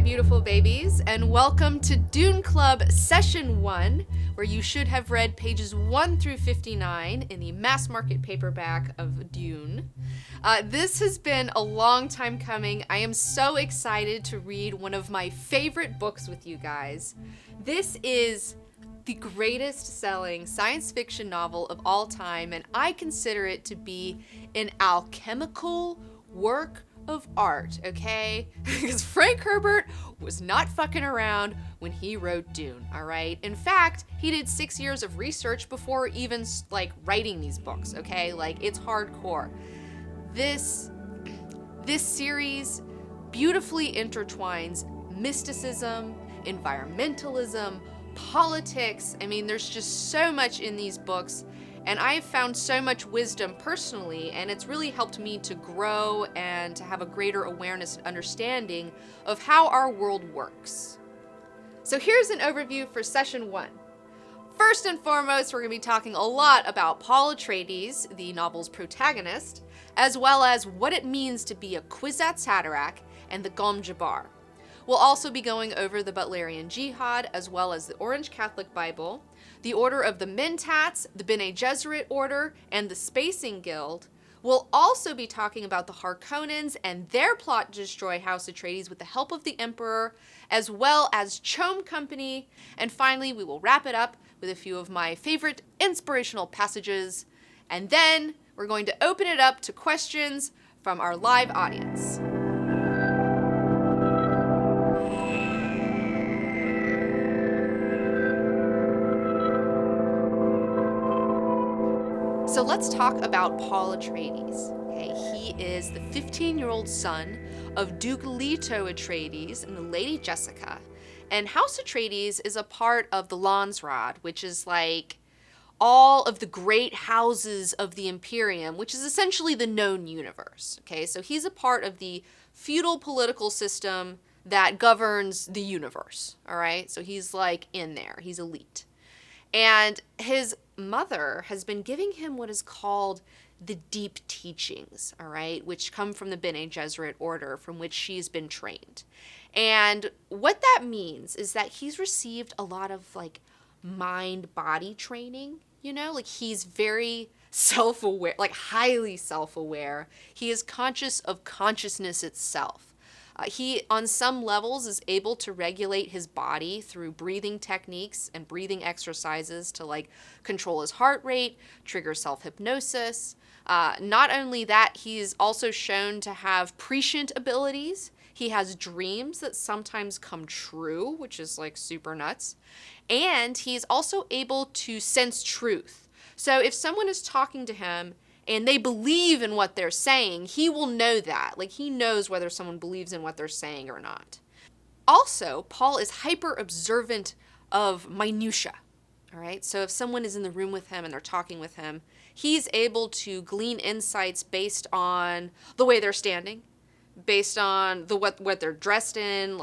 beautiful babies, and welcome to Dune Club Session 1, where you should have read pages 1 through 59 in the mass market paperback of Dune. This has been a long time coming. I am so excited to read one of my favorite books with you guys. This is the greatest selling science fiction novel of all time, and I consider it to be an alchemical work of art, okay? Because Frank Herbert was not fucking around when he wrote Dune, all right? In fact, he did 6 years of research before even writing these books, okay? It's hardcore. This series beautifully intertwines mysticism, environmentalism, politics. I mean, there's just so much in these books, and I've found so much wisdom personally, and it's really helped me to grow and to have a greater awareness and understanding of how our world works. So here's an overview for Session 1. First and foremost, we're going to be talking a lot about Paul Atreides, the novel's protagonist, as well as what it means to be a Kwisatz Haderach and the Gom Jabbar. We'll also be going over the Butlerian Jihad, as well as the Orange Catholic Bible, the Order of the Mentats, the Bene Gesserit Order, and the Spacing Guild. We'll also be talking about the Harr Conans and their plot to destroy House Atreides with the help of the Emperor, as well as Chome Company. And finally, we will wrap it up with a few of my favorite inspirational passages. And then we're going to open it up to questions from our live audience. So let's talk about Paul Atreides. Okay, he is the 15-year-old son of Duke Leto Atreides and the Lady Jessica. And House Atreides is a part of the Landsraad, which is all of the great houses of the Imperium, which is essentially the known universe. Okay, so he's a part of the feudal political system that governs the universe. All right, so he's in there. He's elite. And his mother has been giving him what is called the deep teachings, all right, which come from the Bene Gesserit order from which she's been trained. And what that means is that he's received a lot of mind-body training, he's very self-aware, highly self-aware. He is conscious of consciousness itself. He, on some levels, is able to regulate his body through breathing techniques and breathing exercises to control his heart rate, trigger self-hypnosis. Not only that, he is also shown to have prescient abilities. He has dreams that sometimes come true, which is super nuts. And he's also able to sense truth. So if someone is talking to him and they believe in what they're saying, he will know that. He knows whether someone believes in what they're saying or not. Also, Paul is hyper observant of minutia. All right, so if someone is in the room with him and they're talking with him, he's able to glean insights based on the way they're standing, based on what they're dressed in,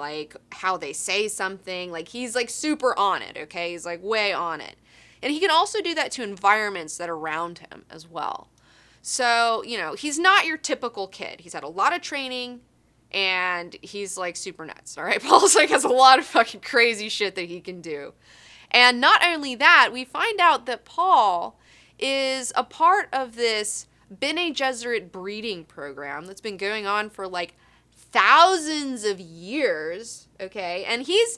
how they say something. He's super on it, okay? He's way on it. And he can also do that to environments that are around him as well. So, he's not your typical kid. He's had a lot of training, and he's, super nuts, all right? Paul's, has a lot of fucking crazy shit that he can do. And not only that, we find out that Paul is a part of this Bene Gesserit breeding program that's been going on for, thousands of years, okay? And he's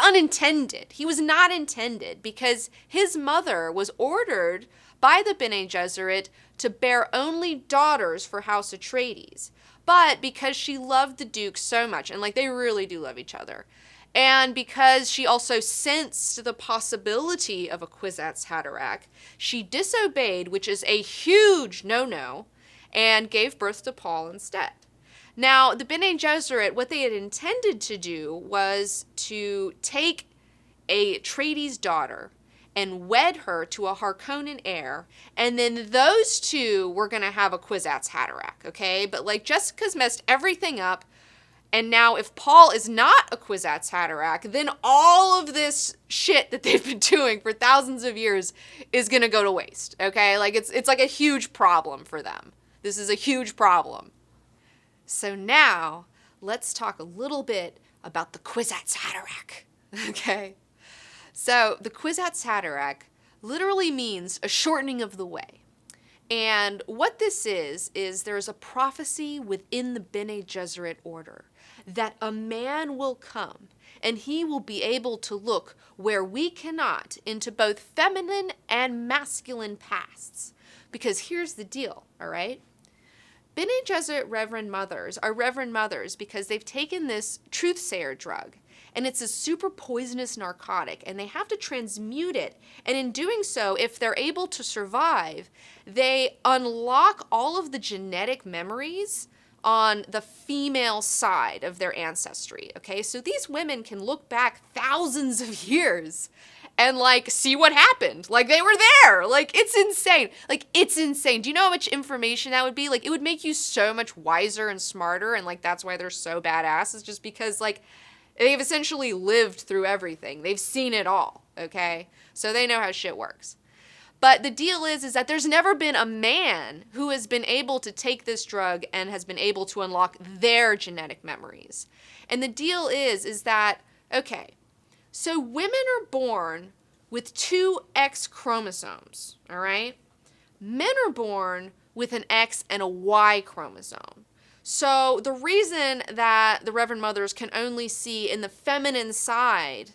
unintended. He was not intended because his mother was ordered by the Bene Gesserit to bear only daughters for House Atreides. But because she loved the Duke so much, and they really do love each other, and because she also sensed the possibility of a Kwisatz Haderach, she disobeyed, which is a huge no-no, and gave birth to Paul instead. Now, the Bene Gesserit, what they had intended to do was to take a Atreides daughter and wed her to a Harr Conan heir, and then those two were going to have a Kwisatz Haderach, okay? But Jessica's messed everything up, and now if Paul is not a Kwisatz Haderach, then all of this shit that they've been doing for thousands of years is going to go to waste, okay? It's a huge problem for them. This is a huge problem. So now, let's talk a little bit about the Kwisatz Haderach. Okay? So the Kwisatz Haderach literally means a shortening of the way. And what this is there's a prophecy within the Bene Gesserit order that a man will come and he will be able to look where we cannot into both feminine and masculine pasts. Because here's the deal, all right? Bene Gesserit Reverend Mothers are Reverend Mothers because they've taken this truth-sayer drug, and it's a super poisonous narcotic, and they have to transmute it. And in doing so, if they're able to survive, they unlock all of the genetic memories on the female side of their ancestry, okay? So these women can look back thousands of years and, like, see what happened. Like, they were there. Like, it's insane. Like, it's insane. Do you know how much information that would be? Like, it would make you so much wiser and smarter, and, like, that's why they're so badass. It's just because, like, they've essentially lived through everything. They've seen it all, okay? So they know how shit works. But the deal is that there's never been a man who has been able to take this drug and has been able to unlock their genetic memories. And the deal is that, okay, so women are born with 2 X chromosomes, all right? Men are born with an X and a Y chromosome. So the reason that the Reverend Mothers can only see in the feminine side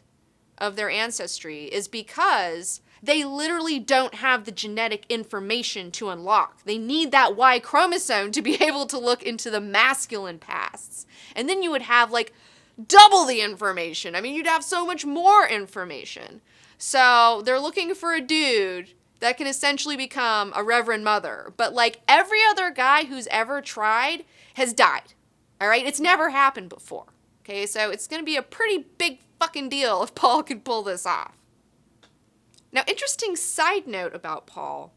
of their ancestry is because they literally don't have the genetic information to unlock. They need that Y chromosome to be able to look into the masculine pasts. And then you would have, like, double the information. I mean, you'd have so much more information. So they're looking for a dude that can essentially become a Reverend Mother. But, like, every other guy who's ever tried has died. All right? It's never happened before. Okay? So it's going to be a pretty big fucking deal if Paul can pull this off. Now, interesting side note about Paul.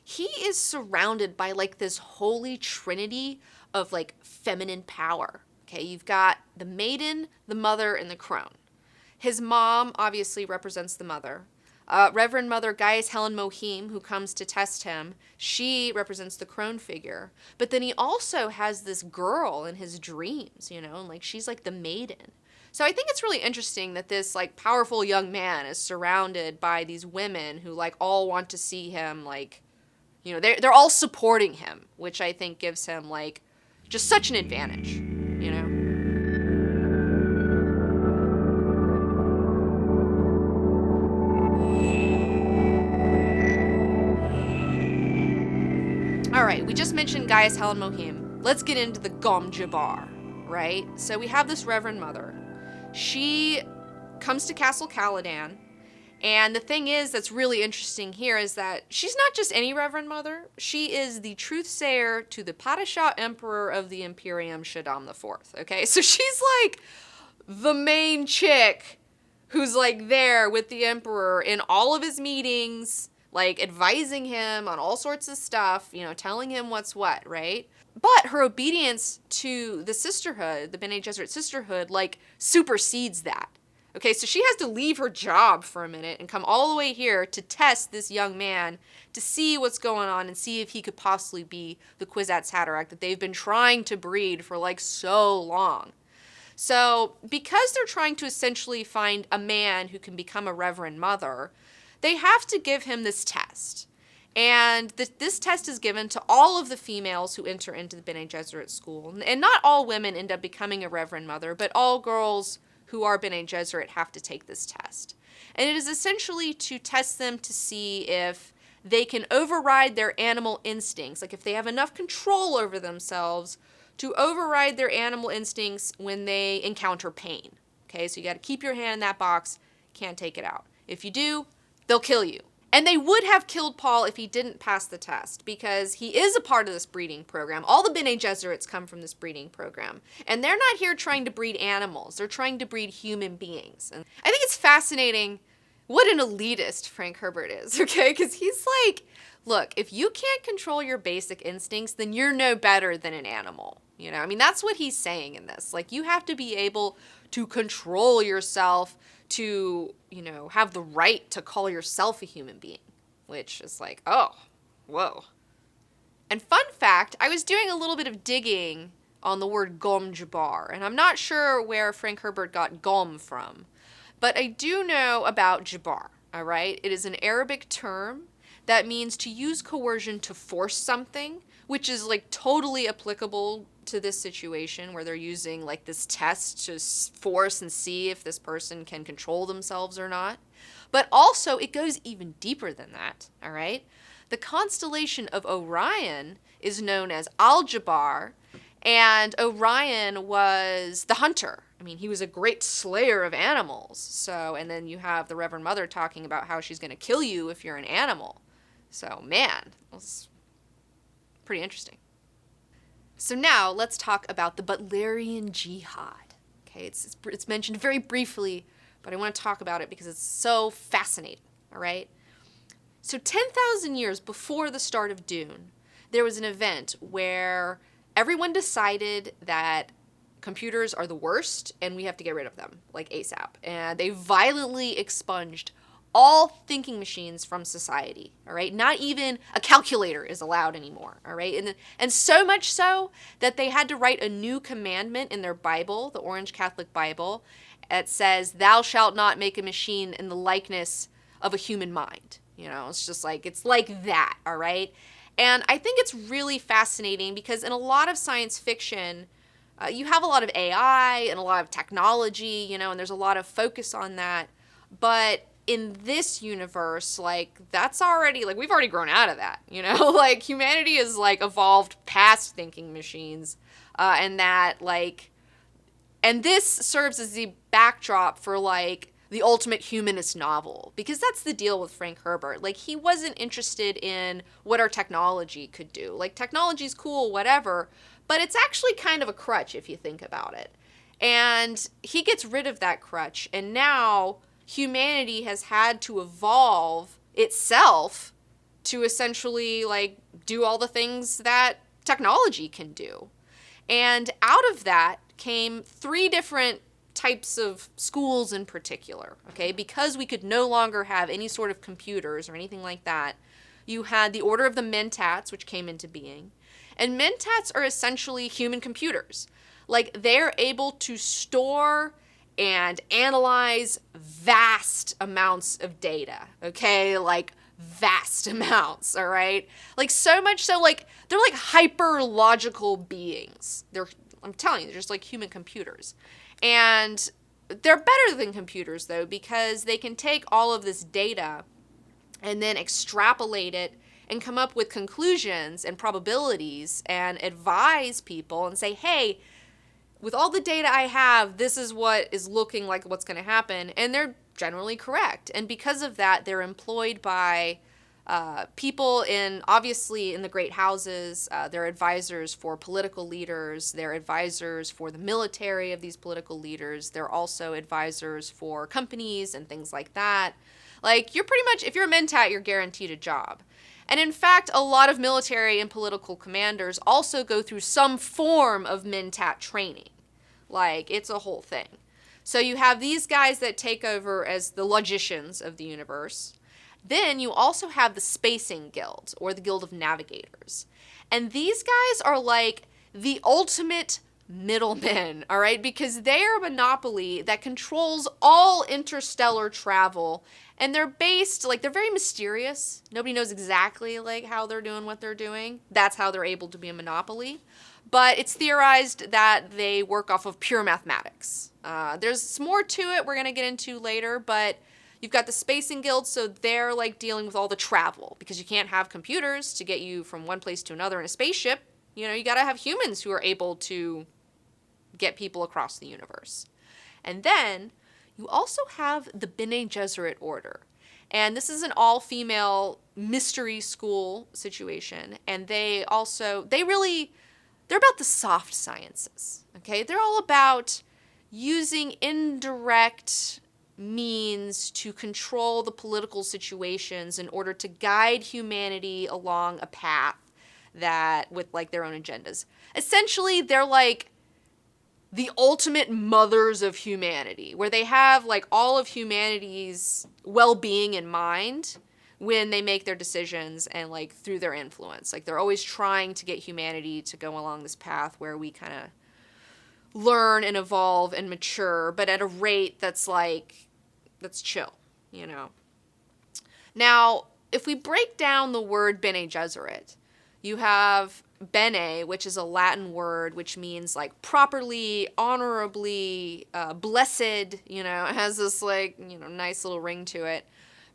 He is surrounded by, like, this holy trinity of, like, feminine power. Okay? You've got the maiden, the mother, and the crone. His mom obviously represents the mother. Reverend Mother Gaius Helen Mohim, who comes to test him, she represents the crone figure. But then he also has this girl in his dreams, you know, and, like, she's like the maiden. So I think it's really interesting that this, like, powerful young man is surrounded by these women who, like, all want to see him, like, you know, they're all supporting him, which I think gives him, like, just such an advantage, you know? All right, we just mentioned Gaius Helen Mohim. Let's get into the Gom Jabbar, right? So we have this Reverend Mother. She comes to Castle Caladan, and the thing is that's really interesting here is that she's not just any Reverend Mother. She is the truth-sayer to the Padishah Emperor of the Imperium, Shaddam IV, okay? So she's, like, the main chick who's, like, there with the Emperor in all of his meetings, like, advising him on all sorts of stuff, you know, telling him what's what, right? But her obedience to the sisterhood, the Bene Gesserit sisterhood, like, supersedes that. Okay, so she has to leave her job for a minute and come all the way here to test this young man to see what's going on and see if he could possibly be the Kwisatz Haderach that they've been trying to breed for, like, so long. So because they're trying to essentially find a man who can become a Reverend Mother, they have to give him this test. And this test is given to all of the females who enter into the Bene Gesserit school. And not all women end up becoming a Reverend Mother, but all girls who are Bene Gesserit have to take this test. And it is essentially to test them to see if they can override their animal instincts, like if they have enough control over themselves to override their animal instincts when they encounter pain. Okay, so you got to keep your hand in that box, can't take it out. If you do, they'll kill you. And they would have killed Paul if he didn't pass the test, because he is a part of this breeding program. All the Bene Gesserits come from this breeding program. And they're not here trying to breed animals. They're trying to breed human beings. And I think it's fascinating what an elitist Frank Herbert is, okay? Because he's like, look, if you can't control your basic instincts, then you're no better than an animal. You know, I mean, that's what he's saying in this. Like, you have to be able to control yourself to, you know, have the right to call yourself a human being, which is like, oh, whoa. And fun fact, I was doing a little bit of digging on the word Gom Jabbar, and I'm not sure where Frank Herbert got Gom from, but I do know about Jabbar, all right? It is an Arabic term that means to use coercion to force something, which is like totally applicable to this situation where they're using like this test to force and see if this person can control themselves or not. But also it goes even deeper than that, all right? The constellation of Orion is known as Al-Jabbar, and Orion was the hunter. I mean, he was a great slayer of animals. So, and then you have the Reverend Mother talking about how she's going to kill you if you're an animal. So, man, that's pretty interesting. So now let's talk about the Butlerian Jihad. Okay, it's mentioned very briefly, but I want to talk about it because it's so fascinating, all right? So 10,000 years before the start of Dune, there was an event where everyone decided that computers are the worst and we have to get rid of them, like ASAP. And they violently expunged all thinking machines from society, all right? Not even a calculator is allowed anymore, all right? And so much so that they had to write a new commandment in their Bible, the Orange Catholic Bible. It says, "Thou shalt not make a machine in the likeness of a human mind." You know, it's just like, it's like that, all right? And I think it's really fascinating because in a lot of science fiction, you have a lot of AI and a lot of technology, you know, and there's a lot of focus on that. But in this universe, like, that's already, like, we've already grown out of that, you know? Like, humanity has, like, evolved past thinking machines, and that, like, and this serves as the backdrop for, like, the ultimate humanist novel, because that's the deal with Frank Herbert. Like, he wasn't interested in what our technology could do. Like, technology's cool, whatever, but it's actually kind of a crutch if you think about it. And he gets rid of that crutch, and now humanity has had to evolve itself to essentially, like, do all the things that technology can do. And out of that came 3 different types of schools in particular, okay? Because we could no longer have any sort of computers or anything like that, you had the Order of the Mentats, which came into being. And Mentats are essentially human computers. Like, they're able to store and analyze vast amounts of data, okay? Like, vast amounts, all right? Like, so much so, like, they're like hyper-logical beings. I'm telling you, they're just like human computers. And they're better than computers, though, because they can take all of this data and then extrapolate it and come up with conclusions and probabilities and advise people and say, hey, with all the data I have, this is what is looking like what's going to happen. And they're generally correct. And because of that, they're employed by people obviously in the great houses. They're advisors for political leaders. They're advisors for the military of these political leaders. They're also advisors for companies and things like that. Like, you're pretty much, if you're a Mentat, you're guaranteed a job. And in fact, a lot of military and political commanders also go through some form of Mentat training. Like, it's a whole thing. So you have these guys that take over as the logicians of the universe. Then you also have the Spacing Guild, or the Guild of Navigators. And these guys are like the ultimate middlemen, all right? Because they are a monopoly that controls all interstellar travel. And they're based, like, they're very mysterious. Nobody knows exactly, like, how they're doing what they're doing. That's how they're able to be a monopoly. But it's theorized that they work off of pure mathematics. There's more to it we're going to get into later, but you've got the Spacing Guild, so they're, like, dealing with all the travel, because you can't have computers to get you from one place to another in a spaceship. You know, you got to have humans who are able to get people across the universe. And then you also have the Bene Gesserit Order. And this is an all-female mystery school situation. And they're about the soft sciences, okay? They're all about using indirect means to control the political situations in order to guide humanity along a path that with, like, their own agendas. Essentially, they're like the ultimate mothers of humanity, where they have, like, all of humanity's well-being in mind, when they make their decisions and like through their influence. Like they're always trying to get humanity to go along this path where we kind of learn and evolve and mature, but at a rate that's chill, you know. Now, if we break down the word Bene Gesserit, you have bene, which is a Latin word which means like properly, honorably, blessed, you know, it has this like, you know, nice little ring to it.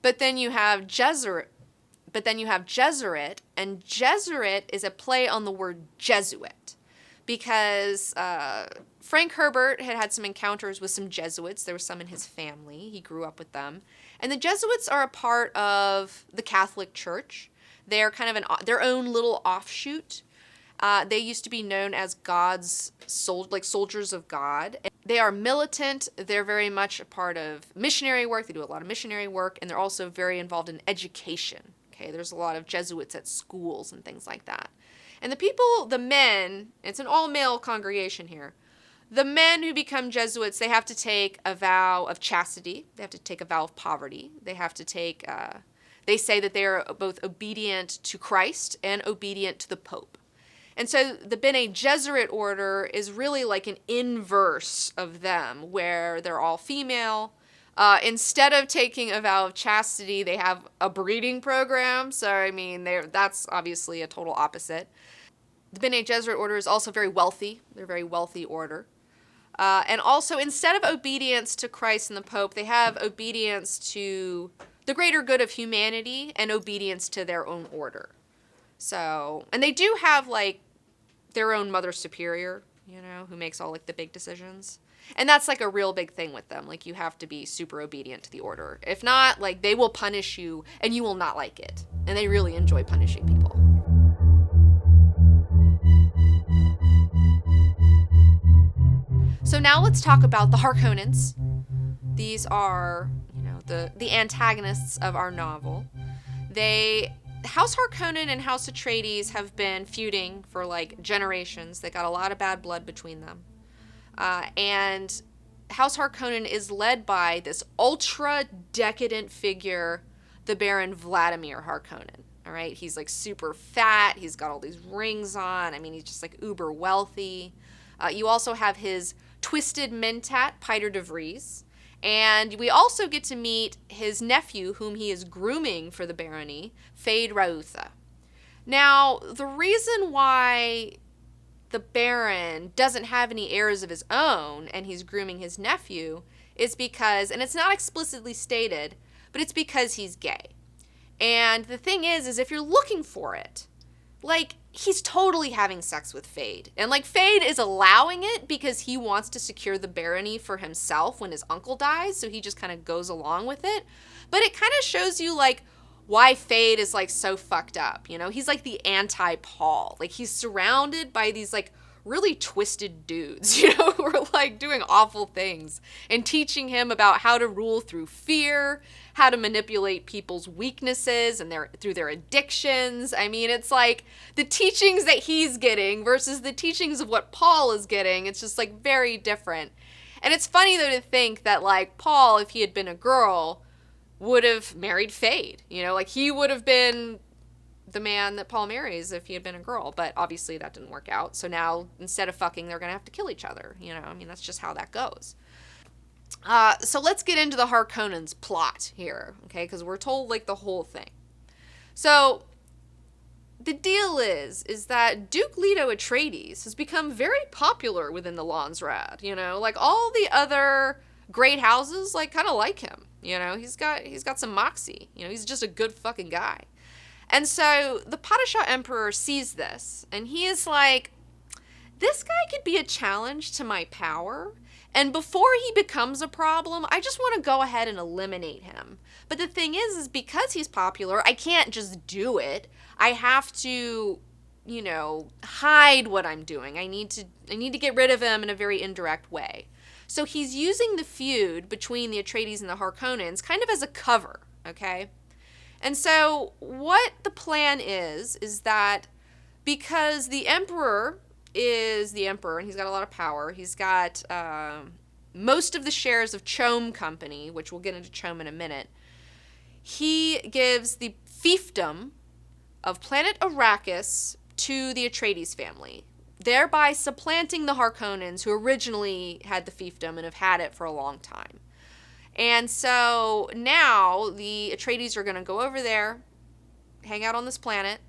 But then you have Gesserit, and Gesserit is a play on the word Jesuit, because Frank Herbert had some encounters with some Jesuits. There was some in his family. He grew up with them. And the Jesuits are a part of the Catholic Church. They're kind of their own little offshoot. They used to be known as soldiers of God. They are militant. They're very much a part of missionary work. They do a lot of missionary work, and they're also very involved in education. Okay, there's a lot of Jesuits at schools and things like that. And the men, it's an all-male congregation here. The men who become Jesuits, they have to take a vow of chastity. They have to take a vow of poverty. They have to take, they say that they are both obedient to Christ and obedient to the Pope. And so the Bene Gesserit order is really like an inverse of them, where they're all female. Instead of taking a vow of chastity, they have a breeding program. So, I mean, that's obviously a total opposite. The Bene Gesserit order is also very wealthy. They're a very wealthy order. And also, instead of obedience to Christ and the Pope, they have obedience to the greater good of humanity and obedience to their own order. So, and they do have, like, their own Mother Superior, you know, who makes all, like, the big decisions. And that's, like, a real big thing with them. Like, you have to be super obedient to the order. If not, like, they will punish you, and you will not like it. And they really enjoy punishing people. So now let's talk about the Harr Conans. These are, you know, the antagonists of our novel. House Harkonnen and House Atreides have been feuding for like generations. They got a lot of bad blood between them. And House Harkonnen is led by this ultra decadent figure, the Baron Vladimir Harkonnen. All right, he's like super fat. He's got all these rings on. I mean, he's just like uber wealthy. You also have his twisted mentat, Piter de Vries. And we also get to meet his nephew, whom he is grooming for the barony, Fade Rautha. Now, the reason why the Baron doesn't have any heirs of his own and he's grooming his nephew is because, and it's not explicitly stated, but it's because he's gay. And the thing is if you're looking for it, like, he's totally having sex with Fade. And, like, Fade is allowing it because he wants to secure the barony for himself when his uncle dies, so he just kind of goes along with it. But it kind of shows you, like, why Fade is, like, so fucked up, you know? He's, like, the anti-Paul. Like, he's surrounded by these, like, really twisted dudes, you know, who are, like, doing awful things and teaching him about how to rule through fear, how to manipulate people's weaknesses and through their addictions. I mean, it's like the teachings that he's getting versus the teachings of what Paul is getting. It's just like very different. And it's funny though to think that like Paul, if he had been a girl, would have married Fade. You know, like he would have been the man that Paul marries if he had been a girl. But obviously that didn't work out. So now instead of fucking, they're going to have to kill each other. You know, I mean, that's just how that goes. So let's get into the Harkonnens' plot here, okay? Because we're told, like, the whole thing. So, the deal is that Duke Leto Atreides has become very popular within the Landsraad, you know? Like, all the other great houses, like, kind of like him, you know? He's got some moxie, you know? He's just a good fucking guy. And so, the Padishah Emperor sees this, and he is like, this guy could be a challenge to my power. And before he becomes a problem, I just want to go ahead and eliminate him. But the thing is because he's popular, I can't just do it. I have to, you know, hide what I'm doing. I need to get rid of him in a very indirect way. So he's using the feud between the Atreides and the Harkonnens kind of as a cover, okay? And so what the plan is that because the Emperor is the Emperor, and he's got a lot of power. He's got most of the shares of Chom Company, which we'll get into Chom in a minute. he gives the fiefdom of planet Arrakis to the Atreides family, thereby supplanting the Harkonnens, who originally had the fiefdom and have had it for a long time. And so now the Atreides are going to go over there, hang out on this planet.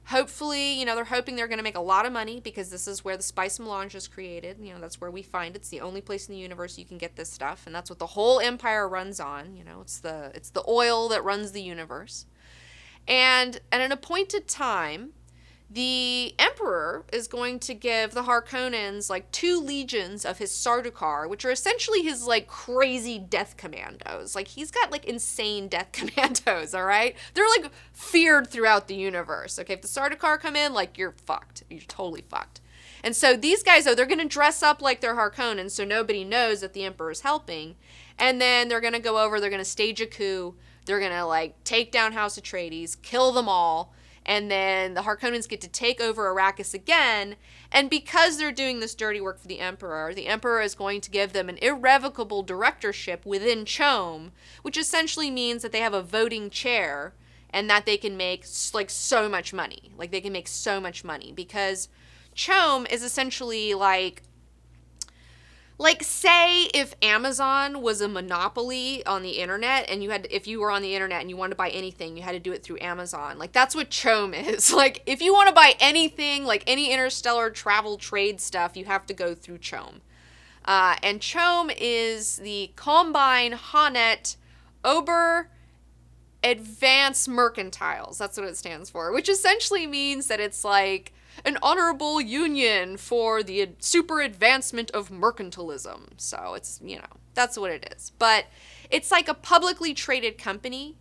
Hopefully, they're hoping they're going to make a lot of money, because this is where the spice melange is created. That's where we find it. It's the only place in the universe you can get this stuff, and that's what the whole empire runs on. It's the oil that runs the universe. And at an appointed time, the Emperor is going to give the Harkonnens 2 legions of his Sardaukar, which are essentially his crazy death commandos. He's got insane death commandos, all right? They're feared throughout the universe. Okay, if the Sardaukar come in, you're fucked. You're totally fucked. And so these guys, though, they're going to dress up like they're Harkonnens so nobody knows that the Emperor's helping. And then they're going to go over, they're going to stage a coup. They're going to take down House Atreides, kill them all. And then the Harkonnens get to take over Arrakis again. And because they're doing this dirty work for the Emperor is going to give them an irrevocable directorship within CHOAM, which essentially means that they have a voting chair and that they can make so much money. They can make so much money because CHOAM is essentially say if Amazon was a monopoly on the internet, and if you were on the internet and you wanted to buy anything, you had to do it through Amazon. That's what CHOAM is. If you want to buy anything, any interstellar travel trade stuff, you have to go through CHOAM. And CHOAM is the Combine Honnête Ober Advanced Mercantiles. That's what it stands for, which essentially means that it's an honorable union for the super advancement of mercantilism. So it's, that's what it is. But it's a publicly traded company,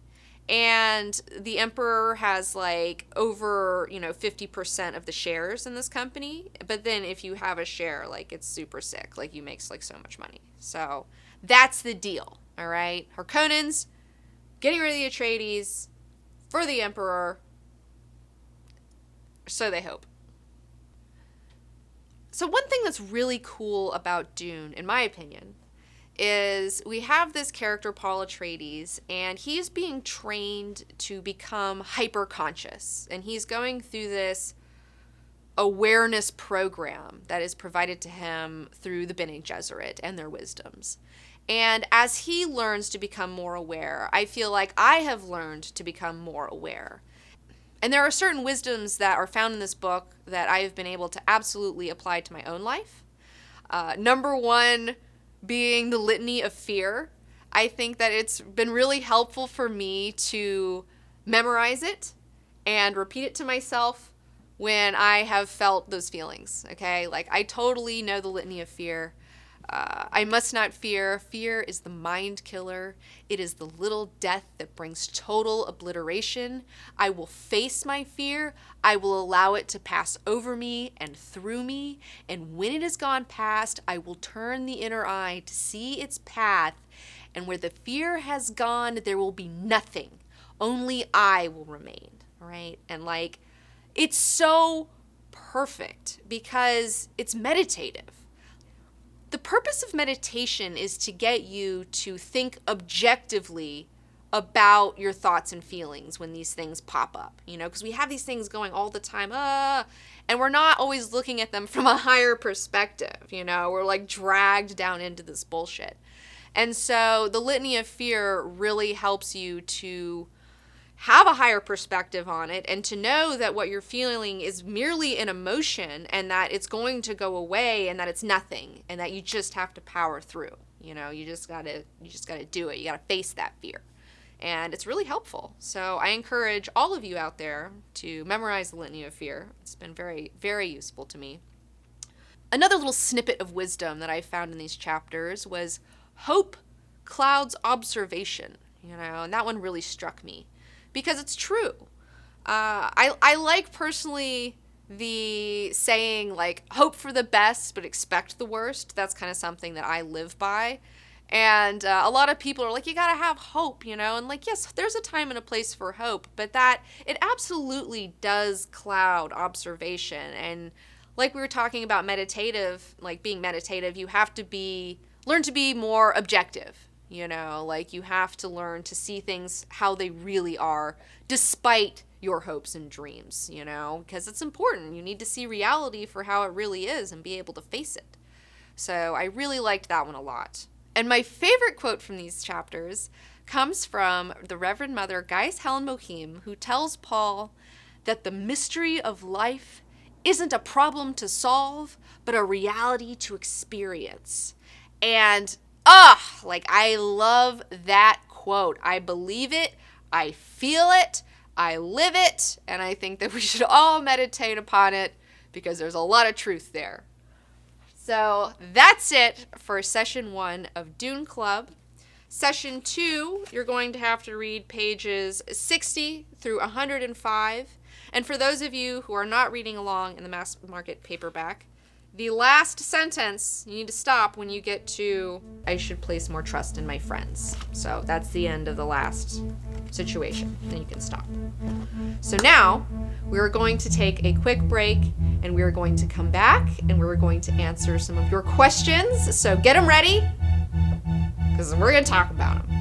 and the Emperor has over, 50% of the shares in this company. But then if you have a share, it's super sick. You make so much money. So that's the deal. All right. Harkonnens getting rid of the Atreides for the Emperor. So they hope. So one thing that's really cool about Dune, in my opinion, is we have this character, Paul Atreides, and he's being trained to become hyper-conscious. And he's going through this awareness program that is provided to him through the Bene Gesserit and their wisdoms. And as he learns to become more aware, I feel like I have learned to become more aware. And there are certain wisdoms that are found in this book that I have been able to absolutely apply to my own life. Number one being the litany of fear. I think that it's been really helpful for me to memorize it and repeat it to myself when I have felt those feelings, okay? I totally know the litany of fear. I must not fear. Fear is the mind killer. It is the little death that brings total obliteration. I will face my fear. I will allow it to pass over me and through me. And when it has gone past, I will turn the inner eye to see its path. And where the fear has gone, there will be nothing. Only I will remain, right? And it's so perfect because it's meditative. The purpose of meditation is to get you to think objectively about your thoughts and feelings when these things pop up, because we have these things going all the time, and we're not always looking at them from a higher perspective, we're dragged down into this bullshit. And so the litany of fear really helps you to have a higher perspective on it and to know that what you're feeling is merely an emotion and that it's going to go away and that it's nothing and that you just have to power through. You just got to do it. You got to face that fear. And it's really helpful. So I encourage all of you out there to memorize the litany of fear. It's been very, very useful to me. Another little snippet of wisdom that I found in these chapters was hope clouds observation, and that one really struck me. Because it's true. I like personally the saying hope for the best but expect the worst. That's kind of something that I live by. And a lot of people are you gotta have hope, and yes, there's a time and a place for hope, but that it absolutely does cloud observation. And we were talking about meditative, being meditative, you have to learn to be more objective. You know, like you have to learn to see things how they really are, despite your hopes and dreams, you know, because it's important. You need to see reality for how it really is and be able to face it. So I really liked that one a lot. And my favorite quote from these chapters comes from the Reverend Mother Gaius Helen Mohim, who tells Paul that the mystery of life isn't a problem to solve, but a reality to experience. And like, I love that quote. I believe it, I feel it, I live it, and I think that we should all meditate upon it because there's a lot of truth there. So that's it for session 1 of Dune Club. Session 2, you're going to have to read pages 60 through 105. And for those of you who are not reading along in the mass market paperback, the last sentence, you need to stop when you get to, I should place more trust in my friends. So that's the end of the last situation. Then you can stop. So now we're going to take a quick break, and we're going to come back and we're going to answer some of your questions. So get them ready, because we're going to talk about them.